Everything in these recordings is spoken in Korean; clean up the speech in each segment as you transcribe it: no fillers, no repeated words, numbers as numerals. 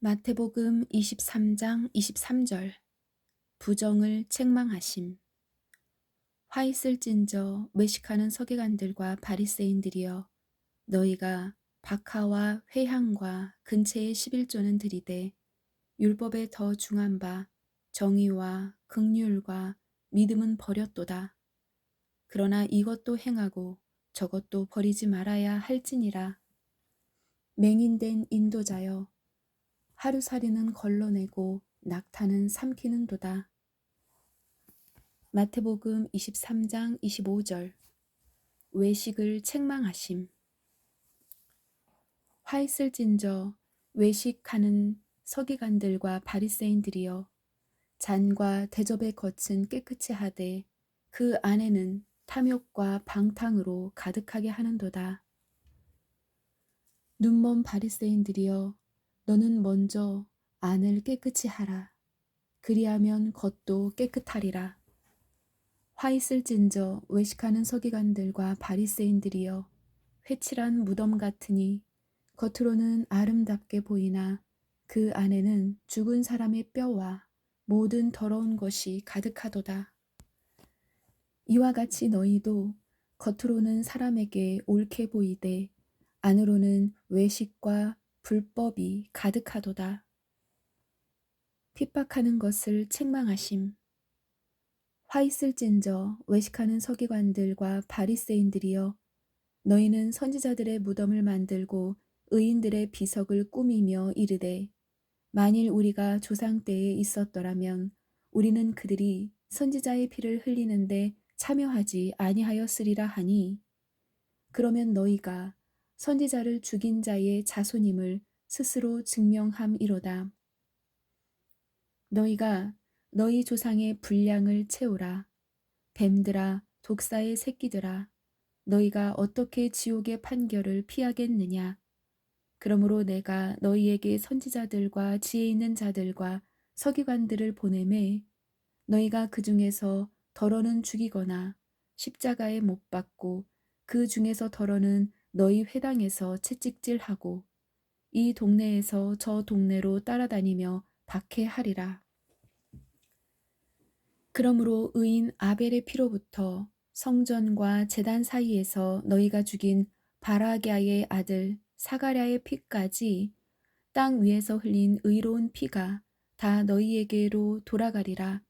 마태복음 23장 23절. 부정을 책망하심. 화 있을진저 외식하는 서기관들과 바리새인들이여, 너희가 박하와 회향과 근체의 11조는 들이되 율법에 더 중한 바 정의와 긍휼과 믿음은 버렸도다. 그러나 이것도 행하고 저것도 버리지 말아야 할지니라. 맹인된 인도자여, 하루살이는 걸러내고 낙타는 삼키는도다. 마태복음 23장 25절. 외식을 책망하심. 화 있을진저 외식하는 서기관들과 바리새인들이여, 잔과 대접의 겉은 깨끗이 하되 그 안에는 탐욕과 방탕으로 가득하게 하는도다. 눈먼 바리새인들이여, 너는 먼저 안을 깨끗이 하라. 그리하면 겉도 깨끗하리라. 화 있을진저 외식하는 서기관들과 바리새인들이여, 회칠한 무덤 같으니 겉으로는 아름답게 보이나 그 안에는 죽은 사람의 뼈와 모든 더러운 것이 가득하도다. 이와 같이 너희도 겉으로는 사람에게 옳게 보이되 안으로는 외식과 불법이 가득하도다. 핍박하는 것을 책망하심. 화 있을진저 외식하는 서기관들과 바리새인들이여, 너희는 선지자들의 무덤을 만들고 의인들의 비석을 꾸미며 이르되, 만일 우리가 조상 때에 있었더라면 우리는 그들이 선지자의 피를 흘리는데 참여하지 아니하였으리라 하니, 그러면 너희가 선지자를 죽인 자의 자손임을 스스로 증명함이로다. 너희가 너희 조상의 분량을 채우라. 뱀들아, 독사의 새끼들아, 너희가 어떻게 지옥의 판결을 피하겠느냐? 그러므로 내가 너희에게 선지자들과 지혜 있는 자들과 서기관들을 보내매 너희가 그 중에서 더러는 죽이거나 십자가에 못 박고 그 중에서 더러는 너희 회당에서 채찍질하고 이 동네에서 저 동네로 따라다니며 박해하리라. 그러므로 의인 아벨의 피로부터 성전과 제단 사이에서 너희가 죽인 바라갟의 아들 사가랴의 피까지 땅 위에서 흘린 의로운 피가 다 너희에게로 돌아가리라.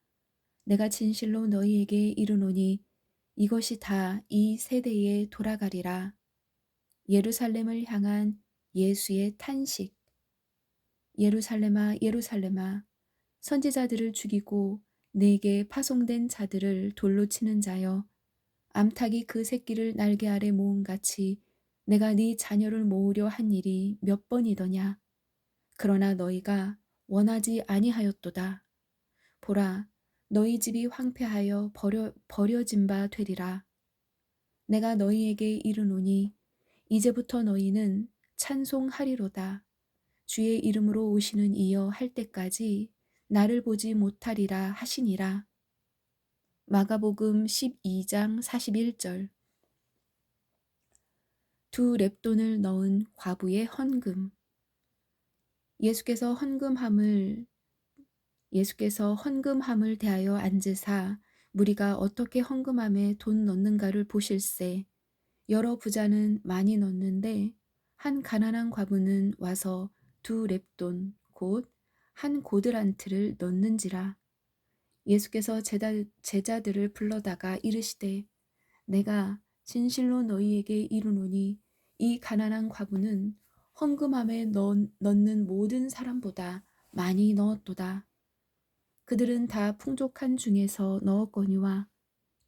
내가 진실로 너희에게 이르노니 이것이 다 이 세대에 돌아가리라. 예루살렘을 향한 예수의 탄식. 예루살렘아, 예루살렘아, 선지자들을 죽이고 내게 파송된 자들을 돌로 치는 자여, 암탉이 그 새끼를 날개 아래 모음같이 내가 네 자녀를 모으려 한 일이 몇 번이더냐. 그러나 너희가 원하지 아니하였도다. 보라, 너희 집이 황폐하여 버려진 바 되리라. 내가 너희에게 이르노니 이제부터 너희는 찬송하리로다. 주의 이름으로 오시는 이여 할 때까지 나를 보지 못하리라 하시니라. 마가복음 12장 41절. 두 렙돈을 넣은 과부의 헌금. 예수께서 헌금함을 대하여 앉으사 무리가 어떻게 헌금함에 돈 넣는가를 보실세. 여러 부자는 많이 넣는데 한 가난한 과부는 와서 두 렙돈 곧 한 고드란트를 넣는지라. 예수께서 제자들을 불러다가 이르시되, 내가 진실로 너희에게 이르노니 이 가난한 과부는 헌금함에 넣는 모든 사람보다 많이 넣었도다. 그들은 다 풍족한 중에서 넣었거니와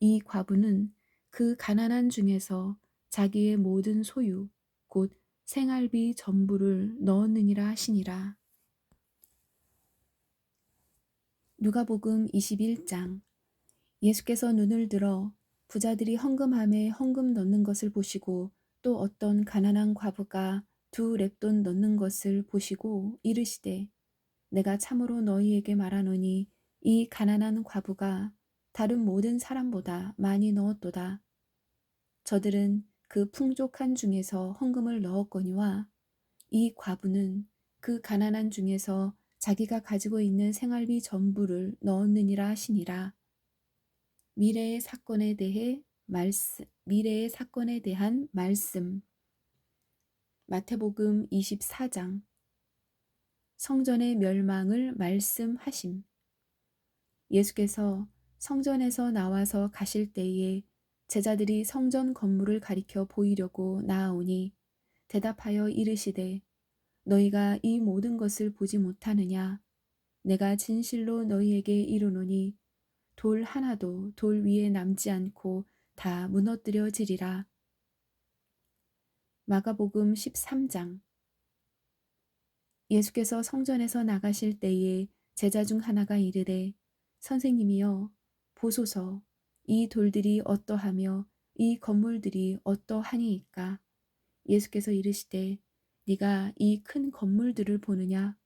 이 과부는 그 가난한 중에서 자기의 모든 소유 곧 생활비 전부를 넣었느니라 하시니라. 누가복음 21장. 예수께서 눈을 들어 부자들이 헌금함에 헌금 넣는 것을 보시고 또 어떤 가난한 과부가 두 렙돈 넣는 것을 보시고 이르시되, 내가 참으로 너희에게 말하노니 이 가난한 과부가 다른 모든 사람보다 많이 넣었도다. 저들은 그 풍족한 중에서 헌금을 넣었거니와 이 과부는 그 가난한 중에서 자기가 가지고 있는 생활비 전부를 넣었느니라 하시니라. 미래의 사건에 대한 말씀. 마태복음 24장. 성전의 멸망을 말씀하심. 예수께서 성전에서 나와서 가실 때에 제자들이 성전 건물을 가리켜 보이려고 나아오니 대답하여 이르시되 너희가 이 모든 것을 보지 못하느냐? 내가 진실로 너희에게 이르노니 돌 하나도 돌 위에 남지 않고 다 무너뜨려지리라. 마가복음 13장. 예수께서 성전에서 나가실 때에 제자 중 하나가 이르되 선생님이여 보소서 이 돌들이 어떠하며 이 건물들이 어떠하니이까. 예수께서 이르시되 네가 이 큰 건물들을 보느냐?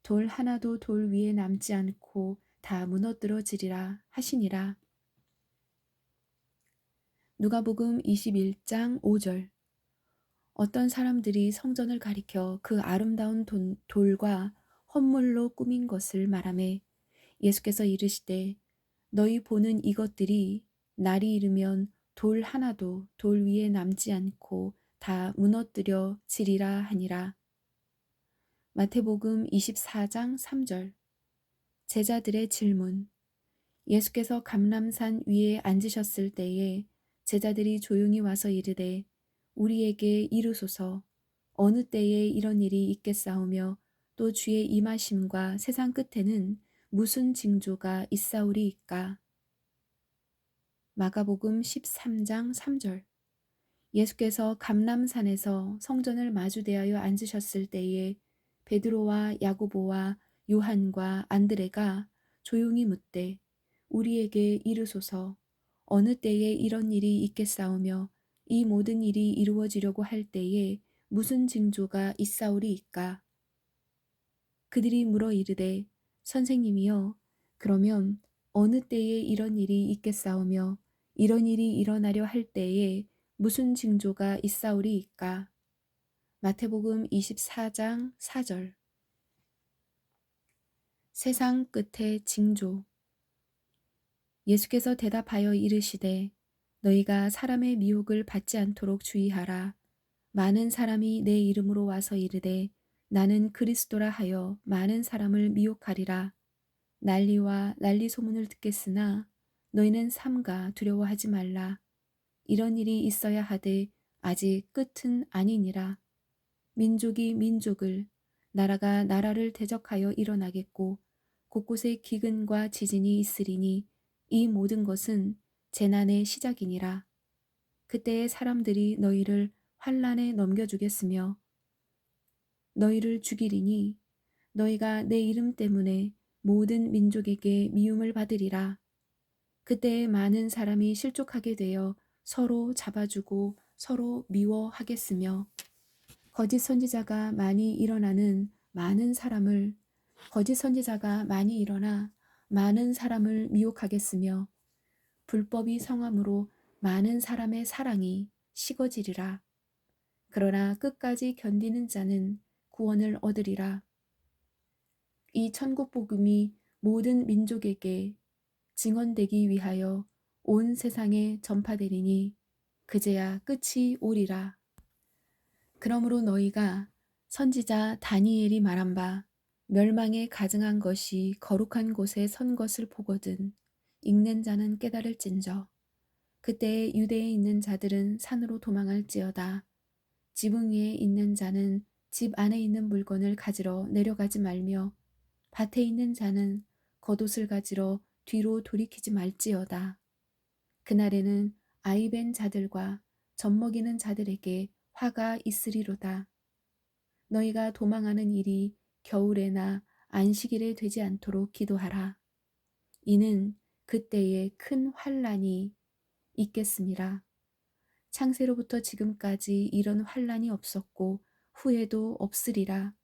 돌 하나도 돌 위에 남지 않고 다 무너뜨려지리라 하시니라. 누가복음 21장 5절. 어떤 사람들이 성전을 가리켜 그 아름다운 돌과 헌물로 꾸민 것을 말하매 예수께서 이르시되 너희 보는 이것들이 날이 이르면 돌 하나도 돌 위에 남지 않고 다 무너뜨려지리라 하니라. 마태복음 24장 3절. 제자들의 질문. 예수께서 감람산 위에 앉으셨을 때에 제자들이 조용히 와서 이르되 우리에게 이르소서 어느 때에 이런 일이 있겠사오며 또 주의 임하심과 세상 끝에는 무슨 징조가 있사오리이까. 마가복음 13장 3절. 예수께서 감람산에서 성전을 마주대하여 앉으셨을 때에 베드로와 야고보와 요한과 안드레가 조용히 묻되 우리에게 이르소서 어느 때에 이런 일이 있겠사오며 이 모든 일이 이루어지려고 할 때에 무슨 징조가 있사오리이까. 그들이 물어 이르되 선생님이여 그러면 어느 때에 이런 일이 있겠사오며 이런 일이 일어나려 할 때에 무슨 징조가 있사오리이까. 마태복음 24장 4절. 세상 끝의 징조. 예수께서 대답하여 이르시되 너희가 사람의 미혹을 받지 않도록 주의하라. 많은 사람이 내 이름으로 와서 이르되 나는 그리스도라 하여 많은 사람을 미혹하리라. 난리와 난리 소문을 듣겠으나 너희는 삼가 두려워하지 말라. 이런 일이 있어야 하되 아직 끝은 아니니라. 민족이 민족을 나라가 나라를 대적하여 일어나겠고 곳곳에 기근과 지진이 있으리니 이 모든 것은 재난의 시작이니라. 그때에 사람들이 너희를 환난에 넘겨주겠으며 너희를 죽이리니 너희가 내 이름 때문에 모든 민족에게 미움을 받으리라. 그때에 많은 사람이 실족하게 되어 서로 잡아주고 서로 미워하겠으며 거짓 선지자가 많이 일어나 많은 사람을 미혹하겠으며 불법이 성함으로 많은 사람의 사랑이 식어지리라. 그러나 끝까지 견디는 자는 구원을 얻으리라. 이 천국 복음이 모든 민족에게 증언되기 위하여 온 세상에 전파되리니 그제야 끝이 오리라. 그러므로 너희가 선지자 다니엘이 말한 바 멸망에 가증한 것이 거룩한 곳에 선 것을 보거든 읽는 자는 깨달을진저. 그때에 유대에 있는 자들은 산으로 도망할지어다. 지붕 위에 있는 자는 집 안에 있는 물건을 가지러 내려가지 말며 밭에 있는 자는 겉옷을 가지러 뒤로 돌이키지 말지어다. 그날에는 아이 벤 자들과 젖먹이는 자들에게 화가 있으리로다. 너희가 도망하는 일이 겨울에나 안식일에 되지 않도록 기도하라. 이는 그때에 큰 환난이 있겠음이라. 창세로부터 지금까지 이런 환난이 없었고 후에도 없으리라.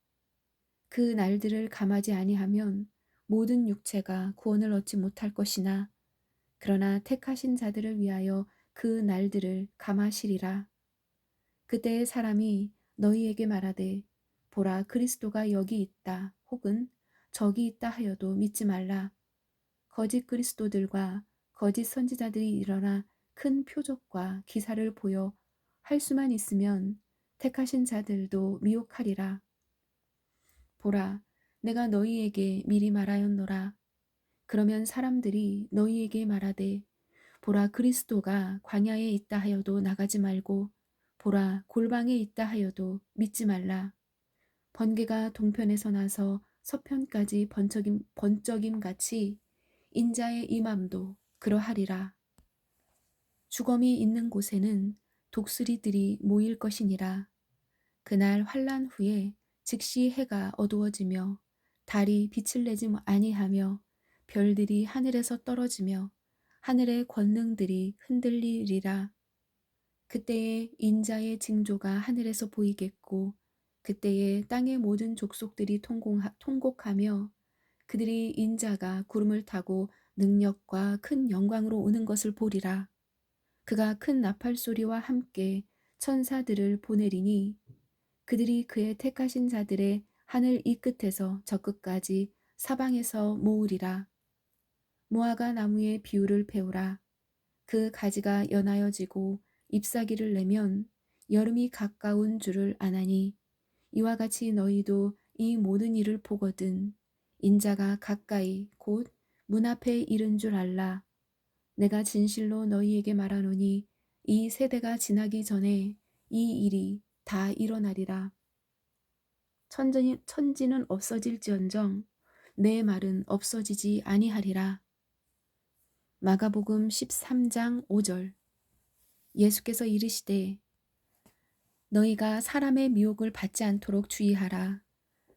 그 날들을 감하지 아니하면 모든 육체가 구원을 얻지 못할 것이나 그러나 택하신 자들을 위하여 그 날들을 감하시리라. 그때의 사람이 너희에게 말하되 보라 그리스도가 여기 있다 혹은 저기 있다 하여도 믿지 말라. 거짓 그리스도들과 거짓 선지자들이 일어나 큰 표적과 기사를 보여 할 수만 있으면 택하신 자들도 미혹하리라. 보라, 내가 너희에게 미리 말하였노라. 그러면 사람들이 너희에게 말하되 보라 그리스도가 광야에 있다 하여도 나가지 말고 보라 골방에 있다 하여도 믿지 말라. 번개가 동편에서 나서 서편까지 번쩍임 같이 인자의 임함도 그러하리라. 주검이 있는 곳에는 독수리들이 모일 것이니라. 그날 환란 후에 즉시 해가 어두워지며 달이 빛을 내지 아니하며 별들이 하늘에서 떨어지며 하늘의 권능들이 흔들리리라. 그때에 인자의 징조가 하늘에서 보이겠고 그때에 땅의 모든 족속들이 통곡하며 그들이 인자가 구름을 타고 능력과 큰 영광으로 오는 것을 보리라. 그가 큰 나팔 소리와 함께 천사들을 보내리니 그들이 그의 택하신 자들의 하늘 이 끝에서 저 끝까지 사방에서 모으리라. 무화과 나무의 비율을 배우라. 그 가지가 연하여지고 잎사귀를 내면 여름이 가까운 줄을 아나니 이와 같이 너희도 이 모든 일을 보거든 인자가 가까이 곧 문 앞에 이른 줄 알라. 내가 진실로 너희에게 말하노니 이 세대가 지나기 전에 이 일이 다 일어나리라. 천지는 없어질지언정 내 말은 없어지지 아니하리라. 마가복음 13장 5절. 예수께서 이르시되 너희가 사람의 미혹을 받지 않도록 주의하라.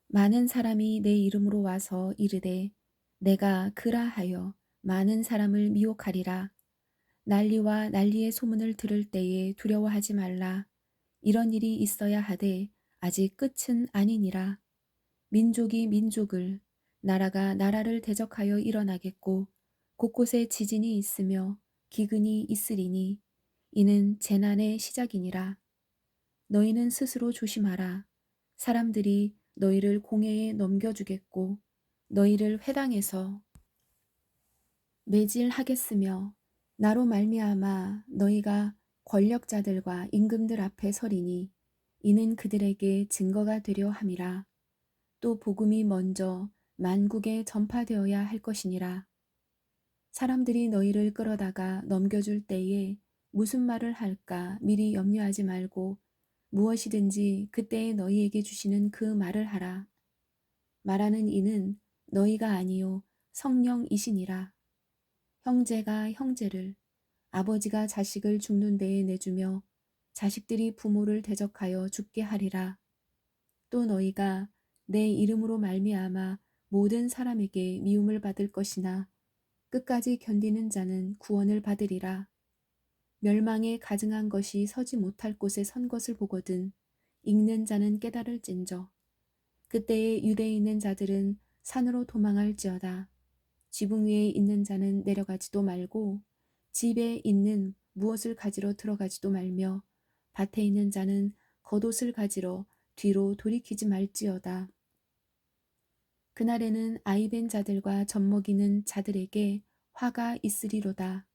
많은 사람이 내 이름으로 와서 이르되 내가 그라 하여 많은 사람을 미혹하리라. 난리와 난리의 소문을 들을 때에 두려워하지 말라. 이런 일이 있어야 하되 아직 끝은 아니니라. 민족이 민족을 나라가 나라를 대적하여 일어나겠고 곳곳에 지진이 있으며 기근이 있으리니 이는 재난의 시작이니라. 너희는 스스로 조심하라. 사람들이 너희를 공회에 넘겨주겠고 너희를 회당에서 매질하겠으며 나로 말미암아 너희가 권력자들과 임금들 앞에 서리니 이는 그들에게 증거가 되려 함이라. 또 복음이 먼저 만국에 전파되어야 할 것이니라. 사람들이 너희를 끌어다가 넘겨줄 때에 무슨 말을 할까 미리 염려하지 말고 무엇이든지 그때에 너희에게 주시는 그 말을 하라. 말하는 이는 너희가 아니요 성령이시니라. 형제가 형제를, 아버지가 자식을 죽는 데에 내주며 자식들이 부모를 대적하여 죽게 하리라. 또 너희가 내 이름으로 말미암아 모든 사람에게 미움을 받을 것이나 끝까지 견디는 자는 구원을 받으리라. 멸망에 가증한 것이 서지 못할 곳에 선 것을 보거든 읽는 자는 깨달을진저. 그때에 유대에 있는 자들은 산으로 도망할지어다. 지붕 위에 있는 자는 내려가지도 말고 집에 있는 무엇을 가지러 들어가지도 말며 밭에 있는 자는 겉옷을 가지러 뒤로 돌이키지 말지어다. 그날에는 아이벤 자들과 젖먹이는 자들에게 화가 있으리로다.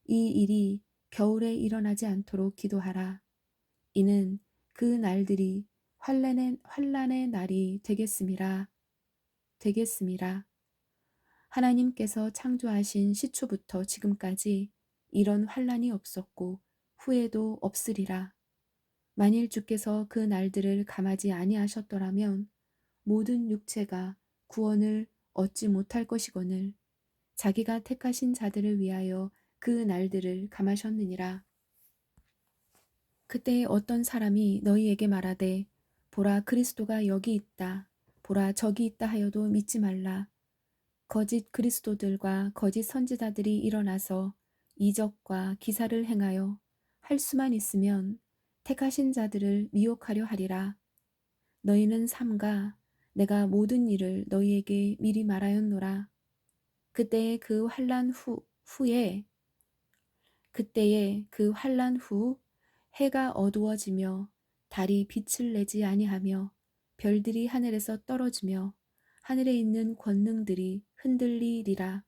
이 일이 겨울에 일어나지 않도록 기도하라. 이는 그 날들이 환란의 날이 되겠음이라. 하나님께서 창조하신 시초부터 지금까지 이런 환란이 없었고 후에도 없으리라. 만일 주께서 그 날들을 감하지 아니하셨더라면 모든 육체가 구원을 얻지 못할 것이거늘 자기가 택하신 자들을 위하여 그 날들을 감하셨느니라. 그때 어떤 사람이 너희에게 말하되 보라 그리스도가 여기 있다. 보라 저기 있다 하여도 믿지 말라. 거짓 그리스도들과 거짓 선지자들이 일어나서 이적과 기사를 행하여 할 수만 있으면 택하신 자들을 미혹하려 하리라. 너희는 삼가 내가 모든 일을 너희에게 미리 말하였노라. 그때의 그 환란 후 해가 어두워지며 달이 빛을 내지 아니하며 별들이 하늘에서 떨어지며 하늘에 있는 권능들이 흔들리리라.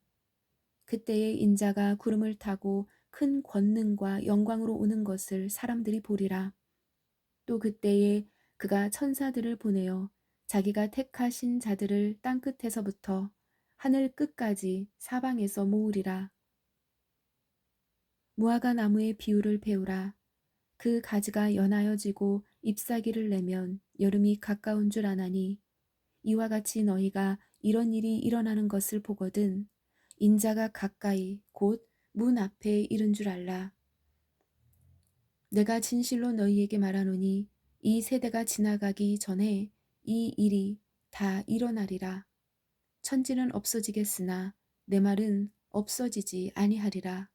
그때에 인자가 구름을 타고 큰 권능과 영광으로 오는 것을 사람들이 보리라. 또 그때에 그가 천사들을 보내어 자기가 택하신 자들을 땅끝에서부터 하늘 끝까지 사방에서 모으리라. 무화과 나무의 비유를 배우라. 그 가지가 연하여지고 잎사귀를 내면 여름이 가까운 줄 아나니 이와 같이 너희가 이런 일이 일어나는 것을 보거든 인자가 가까이 곧 문 앞에 이른 줄 알라. 내가 진실로 너희에게 말하노니 이 세대가 지나가기 전에 이 일이 다 일어나리라. 천지는 없어지겠으나 내 말은 없어지지 아니하리라.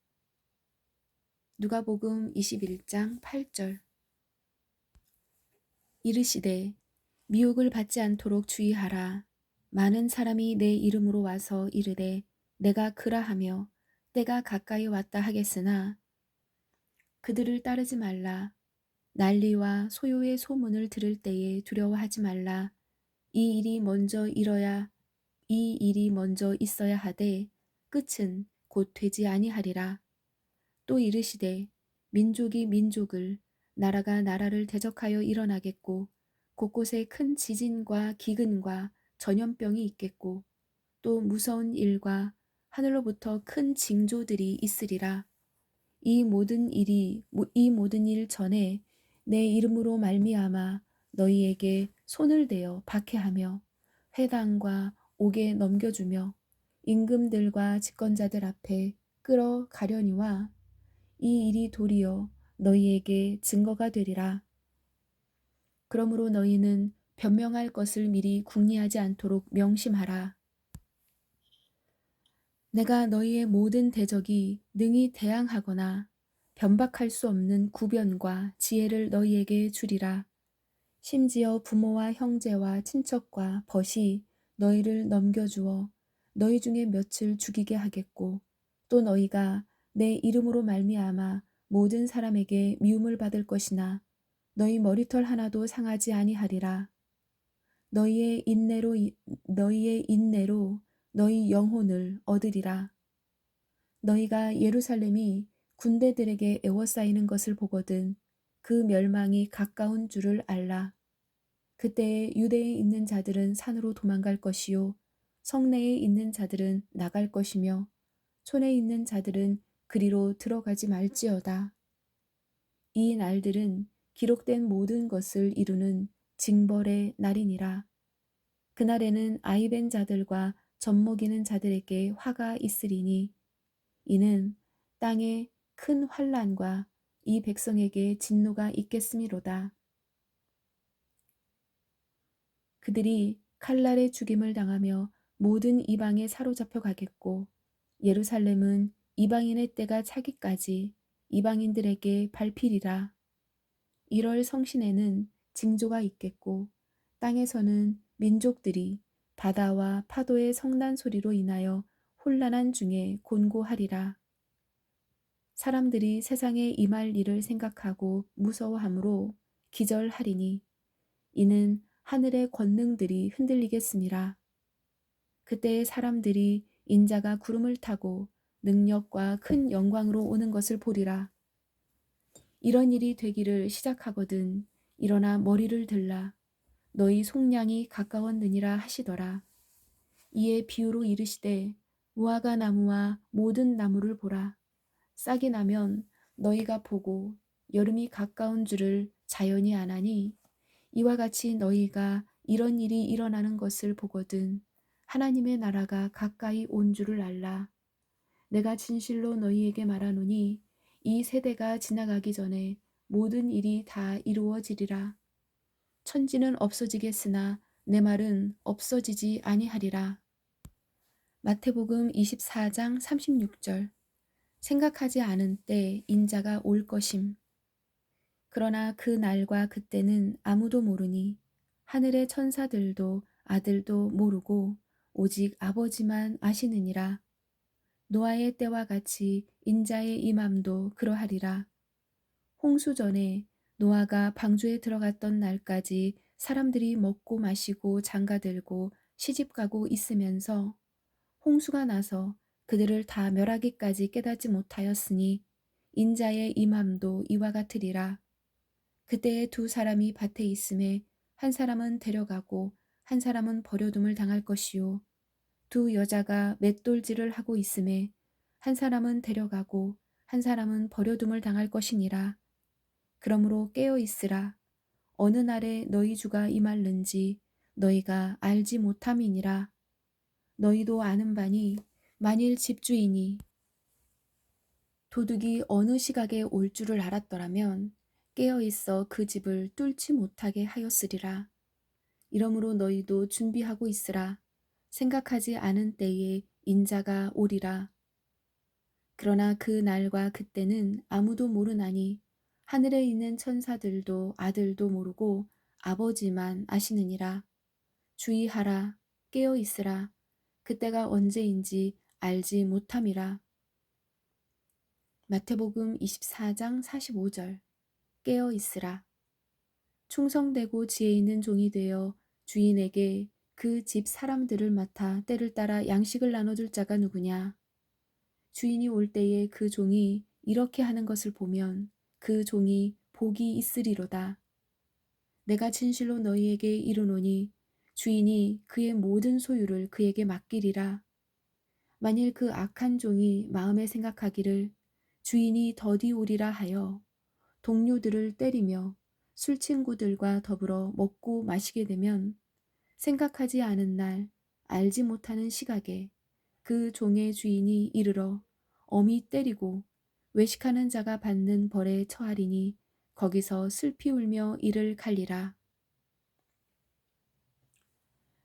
누가복음 21장 8절. 이르시되 미혹을 받지 않도록 주의하라. 많은 사람이 내 이름으로 와서 이르되 내가 그라하며 때가 가까이 왔다 하겠으나 그들을 따르지 말라. 난리와 소요의 소문을 들을 때에 두려워하지 말라. 이 일이 먼저 있어야 하되 끝은 곧 되지 아니하리라. 또 이르시되 민족이 민족을 나라가 나라를 대적하여 일어나겠고 곳곳에 큰 지진과 기근과 전염병이 있겠고 또 무서운 일과 하늘로부터 큰 징조들이 있으리라. 이 모든 일 전에 내 이름으로 말미암아 너희에게 손을 대어 박해하며 회당과 옥에 넘겨주며 임금들과 집권자들 앞에 끌어가려니와 이 일이 도리어 너희에게 증거가 되리라. 그러므로 너희는 변명할 것을 미리 궁리하지 않도록 명심하라. 내가 너희의 모든 대적이 능히 대항하거나 변박할 수 없는 구변과 지혜를 너희에게 주리라. 심지어 부모와 형제와 친척과 벗이 너희를 넘겨주어 너희 중에 몇을 죽이게 하겠고 또 너희가 내 이름으로 말미암아 모든 사람에게 미움을 받을 것이나 너희 머리털 하나도 상하지 아니하리라. 너희의 인내로 너희 영혼을 얻으리라. 너희가 예루살렘이 군대들에게 에워싸이는 것을 보거든 그 멸망이 가까운 줄을 알라. 그때에 유대에 있는 자들은 산으로 도망갈 것이요 성내에 있는 자들은 나갈 것이며 촌에 있는 자들은 그리로 들어가지 말지어다. 이 날들은 기록된 모든 것을 이루는 징벌의 날이니라. 그날에는 아이벤 자들과 젖먹이는 자들에게 화가 있으리니 이는 땅에 큰 환난과 이 백성에게 진노가 있겠음이로다. 그들이 칼날의 죽임을 당하며 모든 이방에 사로잡혀 가겠고 예루살렘은 이방인의 때가 차기까지 이방인들에게 밟히리라. 1월 성신에는 징조가 있겠고 땅에서는 민족들이 바다와 파도의 성난 소리로 인하여 혼란한 중에 곤고하리라. 사람들이 세상에 임할 일을 생각하고 무서워하므로 기절하리니 이는 하늘의 권능들이 흔들리겠음이라. 그때 사람들이 인자가 구름을 타고 능력과 큰 영광으로 오는 것을 보리라. 이런 일이 되기를 시작하거든 일어나 머리를 들라. 너희 속량이 가까웠느니라 하시더라. 이에 비유로 이르시되 무화과 나무와 모든 나무를 보라. 싹이 나면 너희가 보고 여름이 가까운 줄을 자연히 아나니 이와 같이 너희가 이런 일이 일어나는 것을 보거든 하나님의 나라가 가까이 온 줄을 알라. 내가 진실로 너희에게 말하노니 이 세대가 지나가기 전에 모든 일이 다 이루어지리라. 천지는 없어지겠으나 내 말은 없어지지 아니하리라. 마태복음 24장 36절. 생각하지 않은 때 인자가 올 것임. 그러나 그 날과 그때는 아무도 모르니 하늘의 천사들도 아들도 모르고 오직 아버지만 아시느니라. 노아의 때와 같이 인자의 임함도 그러하리라. 홍수 전에 노아가 방주에 들어갔던 날까지 사람들이 먹고 마시고 장가들고 시집가고 있으면서 홍수가 나서 그들을 다 멸하기까지 깨닫지 못하였으니 인자의 임함도 이와 같으리라. 그때에 두 사람이 밭에 있음에 한 사람은 데려가고 한 사람은 버려둠을 당할 것이요 두 여자가 맷돌질을 하고 있음에 한 사람은 데려가고 한 사람은 버려둠을 당할 것이니라. 그러므로 깨어 있으라. 어느 날에 너희 주가 임할는지 너희가 알지 못함이니라. 너희도 아는 바니 만일 집주인이 도둑이 어느 시각에 올 줄을 알았더라면 깨어 있어 그 집을 뚫지 못하게 하였으리라. 이러므로 너희도 준비하고 있으라. 생각하지 않은 때에 인자가 오리라. 그러나 그 날과 그때는 아무도 모르나니 하늘에 있는 천사들도 아들도 모르고 아버지만 아시느니라. 주의하라. 깨어 있으라. 그때가 언제인지 알지 못함이라. 마태복음 24장 45절. 깨어 있으라. 충성되고 지혜 있는 종이 되어 주인에게 그 집 사람들을 맡아 때를 따라 양식을 나눠줄 자가 누구냐. 주인이 올 때에 그 종이 이렇게 하는 것을 보면 그 종이 복이 있으리로다. 내가 진실로 너희에게 이르노니 주인이 그의 모든 소유를 그에게 맡기리라. 만일 그 악한 종이 마음에 생각하기를 주인이 더디 오리라 하여 동료들을 때리며 술 친구들과 더불어 먹고 마시게 되면 생각하지 않은 날 알지 못하는 시각에 그 종의 주인이 이르러 엄히 때리고 외식하는 자가 받는 벌에 처하리니 거기서 슬피 울며 이를 갈리라.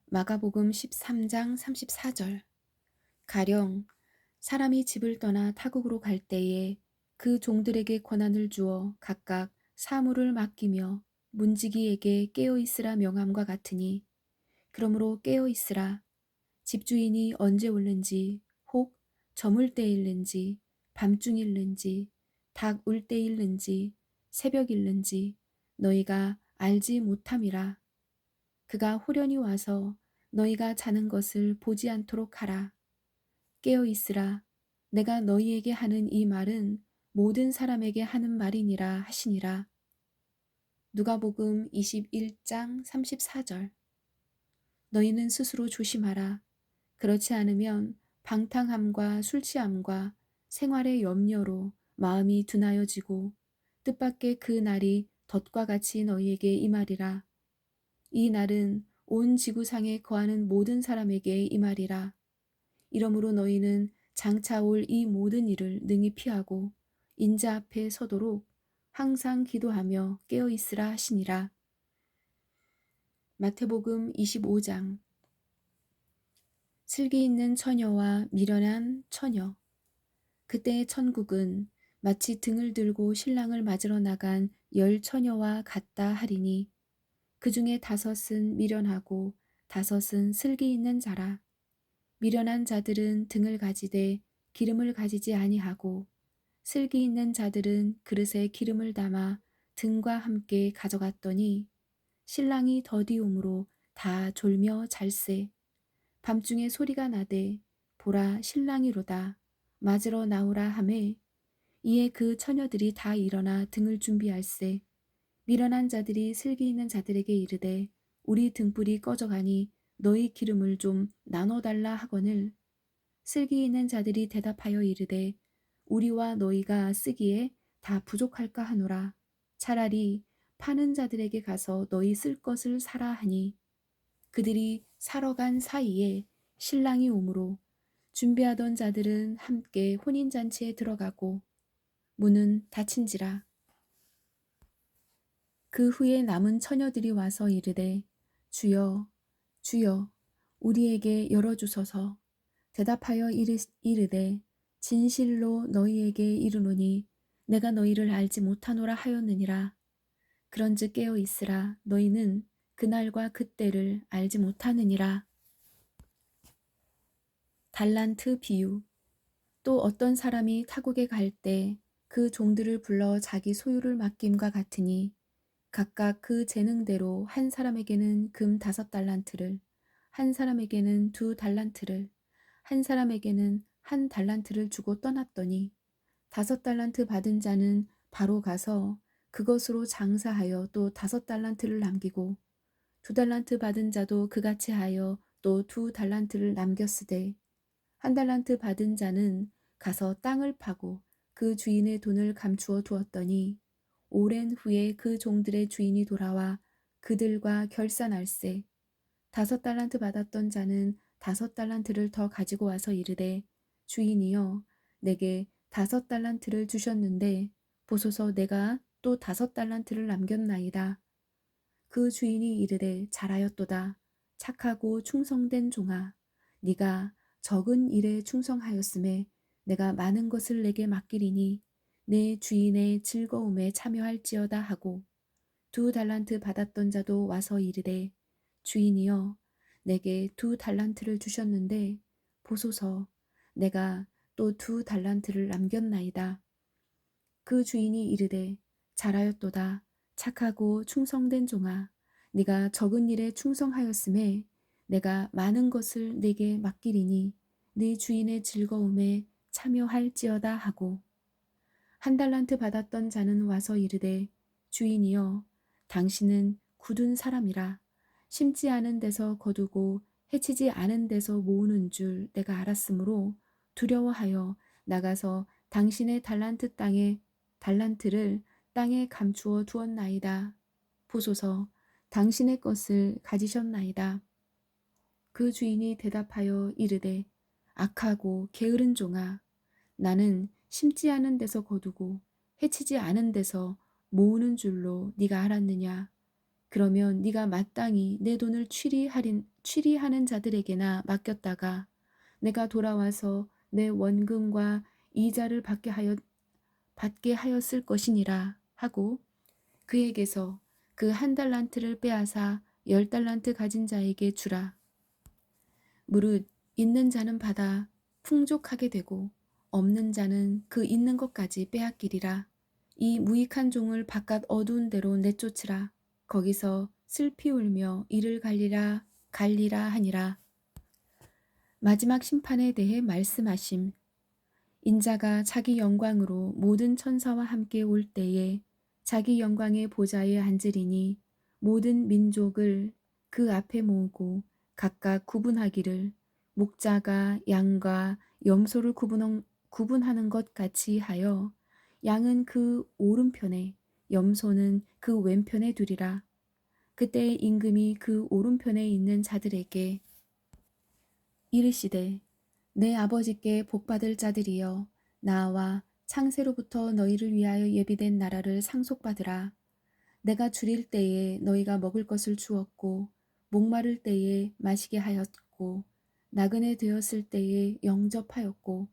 마가복음 13장 34절. 가령 사람이 집을 떠나 타국으로 갈 때에 그 종들에게 권한을 주어 각각 사물을 맡기며 문지기에게 깨어 있으라 명함과 같으니 그러므로 깨어 있으라. 집주인이 언제 올는지 혹 저물 때일는지 밤중일는지 닭 울 때일는지 새벽일는지 너희가 알지 못함이라. 그가 후련히 와서 너희가 자는 것을 보지 않도록 하라. 깨어 있으라. 내가 너희에게 하는 이 말은 모든 사람에게 하는 말이니라 하시니라. 누가복음 21장 34절. 너희는 스스로 조심하라. 그렇지 않으면 방탕함과 술취함과 생활의 염려로 마음이 둔하여지고 뜻밖의 그 날이 덫과 같이 너희에게 임하리라. 이 날은 온 지구상에 거하는 모든 사람에게 임하리라. 이러므로 너희는 장차 올 이 모든 일을 능히 피하고 인자 앞에 서도록 항상 기도하며 깨어 있으라 하시니라. 마태복음 25장. 슬기 있는 처녀와 미련한 처녀. 그때의 천국은 마치 등을 들고 신랑을 맞으러 나간 10처녀와 같다 하리니 그 중에 5은 미련하고 5은 슬기 있는 자라. 미련한 자들은 등을 가지되 기름을 가지지 아니하고 슬기 있는 자들은 그릇에 기름을 담아 등과 함께 가져갔더니 신랑이 더디움으로 다 졸며 잘세. 밤중에 소리가 나되 보라 신랑이로다 맞으러 나오라 하매 이에 그 처녀들이 다 일어나 등을 준비할세. 미련한 자들이 슬기 있는 자들에게 이르되 우리 등불이 꺼져가니 너희 기름을 좀 나눠달라 하거늘 슬기 있는 자들이 대답하여 이르되 우리와 너희가 쓰기에 다 부족할까 하노라. 차라리 파는 자들에게 가서 너희 쓸 것을 사라 하니 그들이 사러 간 사이에 신랑이 오므로 준비하던 자들은 함께 혼인잔치에 들어가고 문은 닫힌지라. 그 후에 남은 처녀들이 와서 이르되 주여 주여 우리에게 열어주소서. 대답하여 이르되 진실로 너희에게 이르노니 내가 너희를 알지 못하노라 하였느니라. 그런즉 깨어 있으라. 너희는 그날과 그때를 알지 못하느니라. 달란트 비유. 또 어떤 사람이 타국에 갈 때 그 종들을 불러 자기 소유를 맡김과 같으니 각각 그 재능대로 한 사람에게는 금 5달란트를, 한 사람에게는 2달란트를, 한 사람에게는 1달란트를 주고 떠났더니 5달란트 받은 자는 바로 가서 그것으로 장사하여 또 5달란트를 남기고 2달란트 받은 자도 그같이 하여 또 2달란트를 남겼으되 1달란트 받은 자는 가서 땅을 파고 그 주인의 돈을 감추어 두었더니 오랜 후에 그 종들의 주인이 돌아와 그들과 결산할세. 5달란트 받았던 자는 5달란트를 더 가지고 와서 이르되 주인이여 내게 5달란트를 주셨는데 보소서 내가 또 5달란트를 남겼나이다. 그 주인이 이르되 잘하였도다. 착하고 충성된 종아 네가 적은 일에 충성하였음에 내가 많은 것을 내게 맡기리니 내 주인의 즐거움에 참여할지어다 하고 2달란트 받았던 자도 와서 이르되 주인이여 내게 2달란트를 주셨는데 보소서 내가 또 2달란트를 남겼나이다. 그 주인이 이르되 잘하였도다. 착하고 충성된 종아 네가 적은 일에 충성하였음에 내가 많은 것을 네게 맡기리니 네 주인의 즐거움에 참여할지어다 하고 1달란트 받았던 자는 와서 이르되 주인이여 당신은 굳은 사람이라 심지 않은 데서 거두고 해치지 않은 데서 모으는 줄 내가 알았으므로 두려워하여 나가서 당신의 달란트를 땅에 감추어 두었나이다. 보소서 당신의 것을 가지셨나이다. 그 주인이 대답하여 이르되 악하고 게으른 종아 나는 심지 않은 데서 거두고 해치지 않은 데서 모으는 줄로 네가 알았느냐. 그러면 네가 마땅히 내 돈을 취리하는 자들에게나 맡겼다가 내가 돌아와서 내 원금과 이자를 받게 하였을 것이니라 하고 그에게서 그 1달란트를 빼앗아 10달란트 가진 자에게 주라. 무릇 있는 자는 받아 풍족하게 되고 없는 자는 그 있는 것까지 빼앗기리라. 이 무익한 종을 바깥 어두운 데로 내쫓으라. 거기서 슬피 울며 이를 갈리라 하니라. 마지막 심판에 대해 말씀하심. 인자가 자기 영광으로 모든 천사와 함께 올 때에 자기 영광의 보좌에 앉으리니 모든 민족을 그 앞에 모으고 각각 구분하기를 목자가 양과 염소를 구분하는 것 같이 하여 양은 그 오른편에 염소는 그 왼편에 두리라. 그때 임금이 그 오른편에 있는 자들에게 이르시되 내 아버지께 복받을 자들이여 나와 창세로부터 너희를 위하여 예비된 나라를 상속받으라. 내가 줄일 때에 너희가 먹을 것을 주었고 목마를 때에 마시게 하였고 나그네 되었을 때에 영접하였고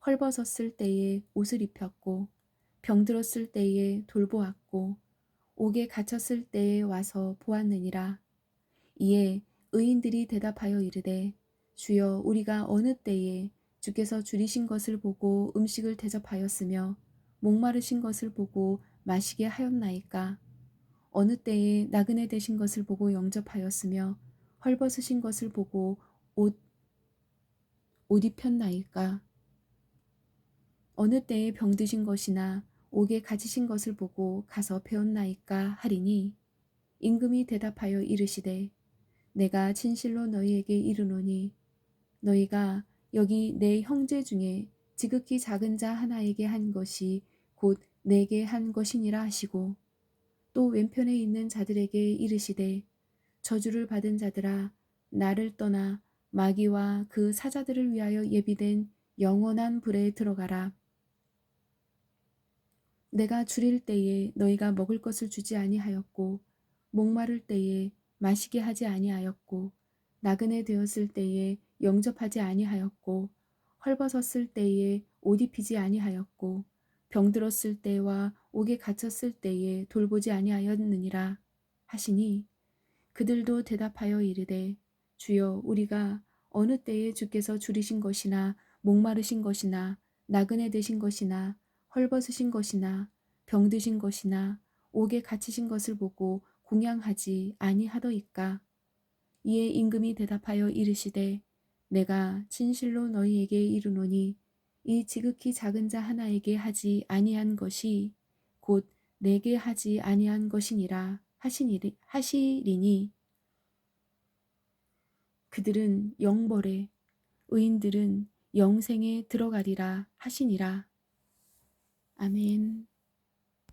헐벗었을 때에 옷을 입혔고 병들었을 때에 돌보았고 옥에 갇혔을 때에 와서 보았느니라. 이에 의인들이 대답하여 이르되 주여 우리가 어느 때에 주께서 줄이신 것을 보고 음식을 대접하였으며 목마르신 것을 보고 마시게 하였나이까. 어느 때에 나그네 되신 것을 보고 영접하였으며 헐벗으신 것을 보고 옷 입혔나이까. 어느 때에 병드신 것이나 옥에 갇히신 것을 보고 가서 배웠나이까 하리니 임금이 대답하여 이르시되 내가 진실로 너희에게 이르노니 너희가 여기 내 형제 중에 지극히 작은 자 하나에게 한 것이 곧 내게 한 것이니라 하시고 또 왼편에 있는 자들에게 이르시되 저주를 받은 자들아 나를 떠나 마귀와 그 사자들을 위하여 예비된 영원한 불에 들어가라. 내가 줄일 때에 너희가 먹을 것을 주지 아니하였고 목마를 때에 마시게 하지 아니하였고 나그네 되었을 때에 영접하지 아니하였고 헐벗었을 때에 옷 입히지 아니하였고 병들었을 때와 옥에 갇혔을 때에 돌보지 아니하였느니라 하시니 그들도 대답하여 이르되 주여 우리가 어느 때에 주께서 줄이신 것이나 목마르신 것이나 나그네 되신 것이나 헐벗으신 것이나 병드신 것이나 옥에 갇히신 것을 보고 공양하지 아니하더이까. 이에 임금이 대답하여 이르시되 내가 진실로 너희에게 이르노니 이 지극히 작은 자 하나에게 하지 아니한 것이 곧 내게 하지 아니한 것이니라 하시리니 그들은 영벌에 의인들은 영생에 들어가리라 하시니라. 아멘.